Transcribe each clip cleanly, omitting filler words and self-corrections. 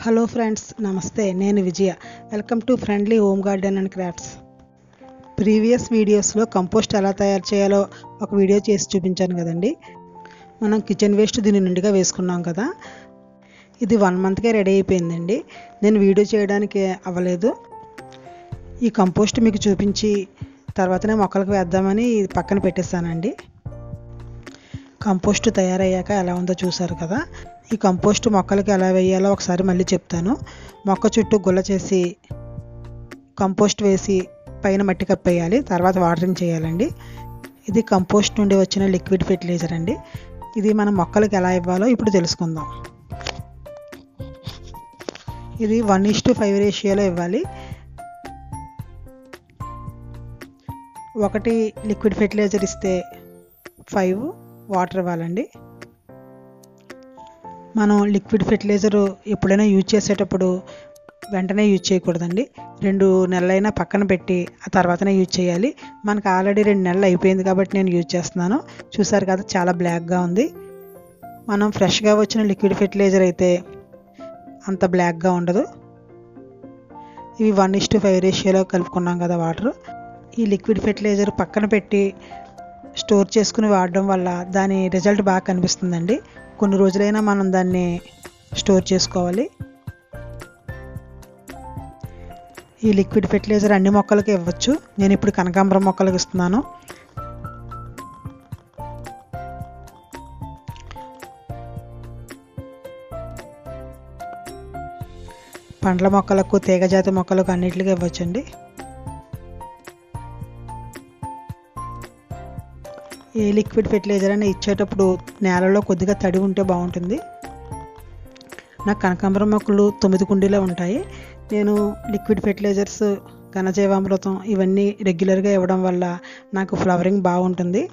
Hello friends, నమస్తే. నేను Vijaya. Welcome to friendly home garden and crafts. Previous వీడియోస్లో compost ఎలా తయారు చేయాలో ఒక వీడియో చేసి చూపించాను కదండి. మనం కిచెన్ వేస్ట్ దీని నిండుగా వేసుకున్నాం కదా. ఇది 1 మంత్కే రెడీ అయిపోయిందండి. నేను వీడియో చేయడానికి అవ్వలేదు. ఈ కంపోస్ట్ మీకు చూపించి తర్వాతనే మొక్కలకు వేద్దామని పక్కన పెట్టేస్తానండి. కంపోస్ట్ తయారయ్యాక ఎలా ఉందో చూసారు కదా. ఈ కంపోస్ట్ మొక్కలకి ఎలా వేయాలో ఒకసారి మళ్ళీ చెప్తాను. మొక్క చుట్టూ గుల్ల చేసి కంపోస్ట్ వేసి పైన మట్టి కప్పేయాలి. తర్వాత వాటరింగ్ చేయాలండి. ఇది కంపోస్ట్ నుండి వచ్చిన లిక్విడ్ ఫెర్టిలైజర్ అండి. ఇది మనం మొక్కలకి ఎలా ఇవ్వాలో ఇప్పుడు తెలుసుకుందాం. ఇది 1:5 రేషియోలో ఇవ్వాలి. 1 లిక్విడ్ ఫెర్టిలైజర్ ఇస్తే 5 వాటర్ ఇవ్వాలండి. మనం లిక్విడ్ ఫెర్టిలైజర్ ఎప్పుడైనా యూజ్ చేసేటప్పుడు వెంటనే యూజ్ చేయకూడదండి. 2 నెలలైనా పక్కన పెట్టి ఆ తర్వాతనే యూజ్ చేయాలి. మనకు ఆల్రెడీ 2 నెలలు అయిపోయింది కాబట్టి నేను యూజ్ చేస్తున్నాను. చూసారు కదా, చాలా బ్లాక్గా ఉంది. మనం ఫ్రెష్గా వచ్చిన లిక్విడ్ ఫెర్టిలైజర్ అయితే అంత బ్లాక్గా ఉండదు. ఇవి 1:5 రేషియోలో కలుపుకున్నాం కదా వాటర్. ఈ లిక్విడ్ ఫెర్టిలైజర్ పక్కన పెట్టి స్టోర్ చేసుకుని వాడడం వల్ల దాని రిజల్ట్ బాగా కనిపిస్తుందండి. కొన్ని రోజులైనా మనం దాన్ని స్టోర్ చేసుకోవాలి. ఈ లిక్విడ్ ఫెర్టిలైజర్ అన్ని మొక్కలకి ఇవ్వచ్చు. నేను ఇప్పుడు కనకాంబరం మొక్కలకు ఇస్తున్నాను. పండ్ల మొక్కలకు, తీగజాతి మొక్కలకు అన్నిటికీ ఇవ్వచ్చండి. ఏ లిక్విడ్ ఫెర్టిలైజర్ అయినా ఇచ్చేటప్పుడు నేలలో కొద్దిగా తడి ఉంటే బాగుంటుంది. నాకు కనకాంబరం మొక్కలు 9 కుండీలో ఉంటాయి. నేను లిక్విడ్ ఫెర్టిలైజర్స్, ఘనజీవామృతం ఇవన్నీ రెగ్యులర్గా ఇవ్వడం వల్ల నాకు ఫ్లవరింగ్ బాగుంటుంది.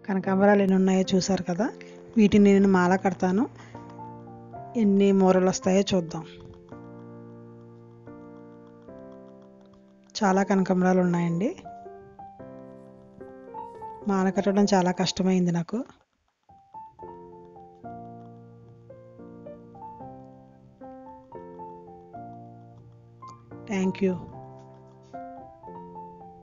కనకాంబరాలు ఎన్ని ఉన్నాయో చూసారు కదా. వీటిని నేను మాల కడతాను. ఎన్ని మూరలు వస్తాయో చూద్దాం. చాలా కనకాంబరాలు ఉన్నాయండి. మాల కట్టడం చాలా కష్టమైంది నాకు. Thank you.